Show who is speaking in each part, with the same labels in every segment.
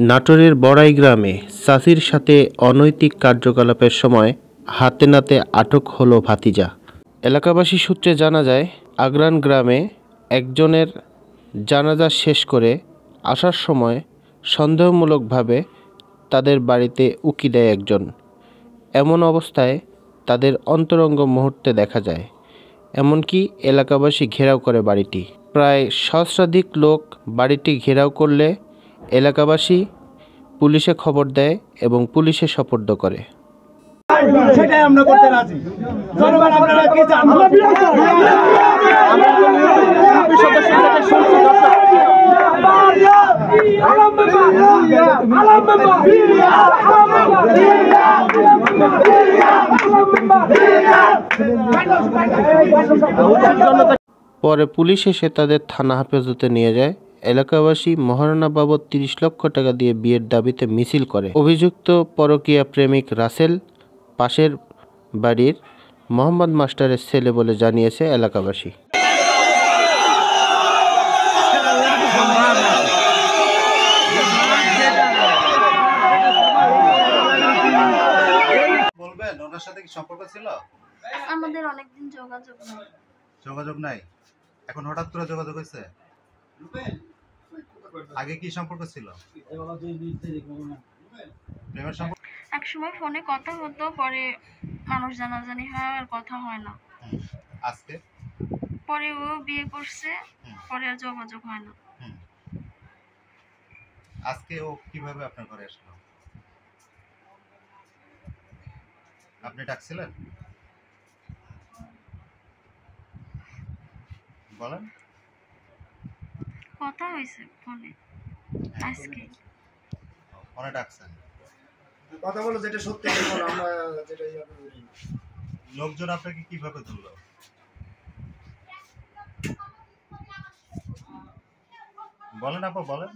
Speaker 1: নাটোরের বড়াই গ্রামে চাচির সাথে অনৈতিক কার্যকলাপের সময় হাতে নাতে আটক হলো ভাতিজা। এলাকাবাসী সূত্রে জানা যায়, আগ্রান গ্রামে একজনের জানাজা শেষ করে আসার সময় সন্দেহমূলকভাবে তাদের বাড়িতে উকি দেয় একজন। এমন অবস্থায় তাদের অন্তরঙ্গ মুহূর্তে দেখা যায়, এমনকি এলাকাবাসী ঘেরাও করে বাড়িটি। প্রায় সহস্রাধিক লোক বাড়িটি ঘেরাও করলে এলাকাবাসী পুলিশে খবর দেয় এবং পুলিশে সোপর্দ করে।
Speaker 2: সেটাই আমরা করতে রাজি। জনগণ আপনারা কি চান?
Speaker 1: পরে পুলিশ এসে তাদের থানা হেফাজতে নিয়ে যায়। এলাকাবাসী মহারণা বাবদ ৩০ লক্ষ টাকা দিয়ে বিয়ের দাবিতে মিছিল করে। অভিযুক্ত পরকীয়া প্রেমিক রাসেল পাশের বাড়ির মোহাম্মদ মাস্টারের ছেলে বলে জানিয়েছে এলাকাবাসী।
Speaker 3: বলবেন ওনার সাথে কি সম্পর্ক ছিল?
Speaker 4: আমাদের অনেকদিন যোগাযোগ নাই।
Speaker 3: এখন হঠাৎ করে যোগাযোগ হয়েছে? আগে কি সম্পর্ক ছিল? প্রেমের সম্পর্ক?
Speaker 4: এক সময় ফোনে কথা হতো, পরে মানুষ জানাজানি হয় আর কথা হয় না।
Speaker 3: আজকে
Speaker 4: পরে ও বিয়ে করছে, পরে আর যোগাযোগ হয় না।
Speaker 3: আজকে ও কিভাবে আপনার ঘরে আসলো? আপনি ডাকছিলেন? বলেন।
Speaker 4: কথা হয়েছে ফোনে আজকে।
Speaker 3: ফোনে ডাকছেন?
Speaker 2: কথা বলো যেটা সত্যি বলো, আমরা যেটাই বলি।
Speaker 3: লোকজন আপনাকে কিভাবে ধরলো? বলেন আপা, বলেন।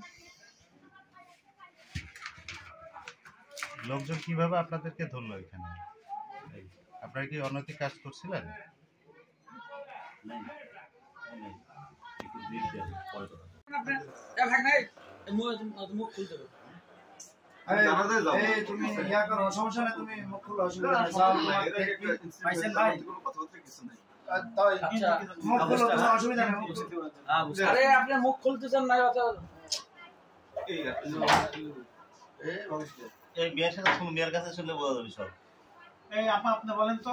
Speaker 3: লোকজন কিভাবে আপনাদেরকে ধরলো এখানে? আপনারা কি অনৈতিক কাজ করছিলেন?
Speaker 2: তুমি ইয়া করো, সমস্যা নেই, তুমি মুখ খুলো, অসুবিধা নেই। পাইছেন ভাই? মুখ খুলো, কোনো অসুবিধা নেই।
Speaker 5: আরে আপনি মুখ খুলতেছেন না?
Speaker 3: এই বিয়ের সাথে মেয়ের কাছে শুনলে বোঝা যাবে সব।
Speaker 2: এই আপা আপনি বলেন তো,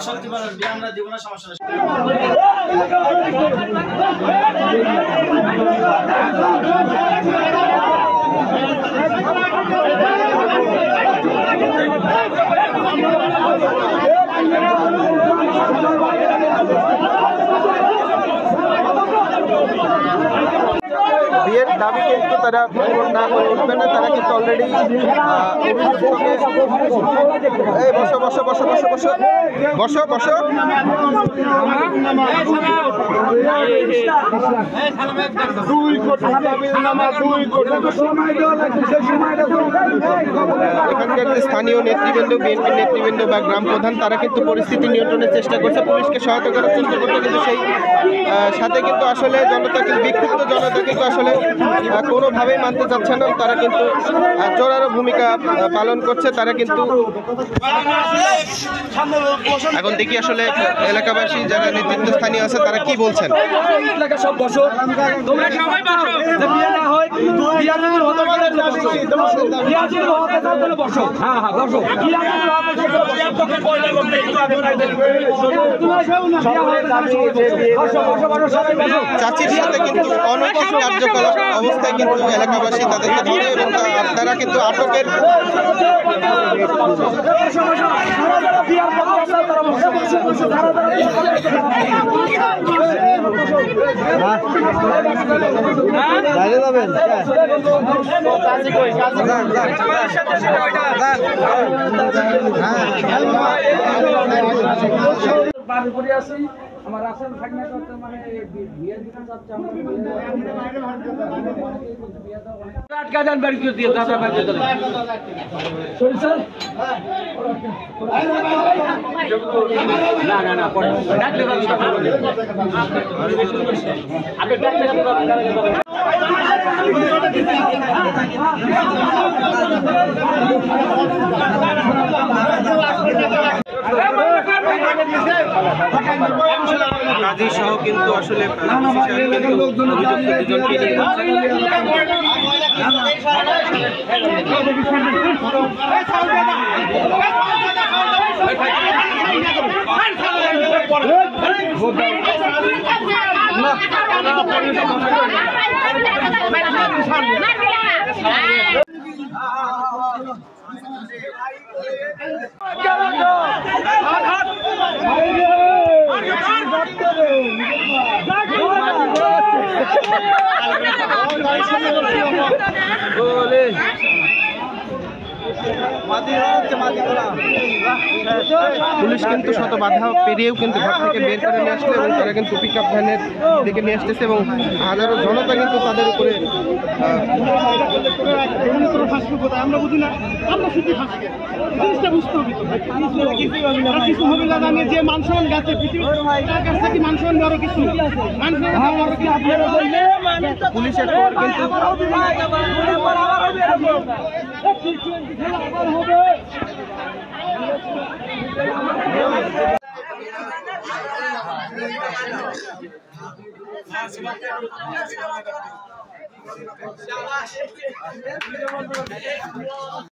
Speaker 2: সত্যি বলেন, বিয়ে আমরা দিব না, সমস্যা নেই।
Speaker 1: বিয়ের দাবি কিন্তু তারা পূরণ না করে উঠবে না। তারা কিন্তু অলরেডি এই বসো বসো বসো বসো বসো বসো বসো এখানকার যে স্থানীয় নেতৃবৃন্দ, বিএনপির নেতৃবৃন্দ বা গ্রাম প্রধান, তারা কিন্তু পরিস্থিতি নিয়ন্ত্রণের চেষ্টা করছে, পুলিশকে সহায়তা করার চেষ্টা করছে, কিন্তু সেই সাথে কিন্তু আসলে জনতা কিন্তু বিক্ষুব্ধ জনতা কিন্তু আসলে কোনোভাবেই মানতে চাচ্ছে না। তারা কিন্তু জোরালো ভূমিকা পালন করছে। তারা কিন্তু এখন দেখি আসলে এলাকাবাসী যারা নেতৃত্ব স্থানীয় আছে তারা কি বলছেন। চাচির সাথে কিন্তু অনৈতিক কার্যকলাপ অবস্থায় কিন্তু এলাকাবাসী তাদেরকে ধরে এবং তারা কিন্তু আটকের
Speaker 5: আমার রাসেল থাকলে মানে বিয়ে দিতে চাচ্ছে। কাজান বাড়ি করে দিয়ে দাদা বাড়ি করে দিলেন না না না পড়ে ডাকলে আগে ডাকলে
Speaker 1: কাজী সহ কিন্তু আসলে দুজনকে নিয়ে পুলিশ কিন্তু শত বাধা পেরিয়েও কিন্তু ঘর থেকে বের করে নিয়ে আসলে এবং তারা কিন্তু পিক আপ ভ্যানের দিকে নিয়ে আসতেছে এবং হাজারো জনতা কিন্তু তাদের উপরে
Speaker 6: আমরা বুঝি না, আমরা শুধু হাসি জিনিসটা বুঝতে হবে কিছু হবে না জানি যে মানুষজন গেছে তার কাছ থেকে মানুষজন বড় কিছু
Speaker 1: পুলিশের কিন্তু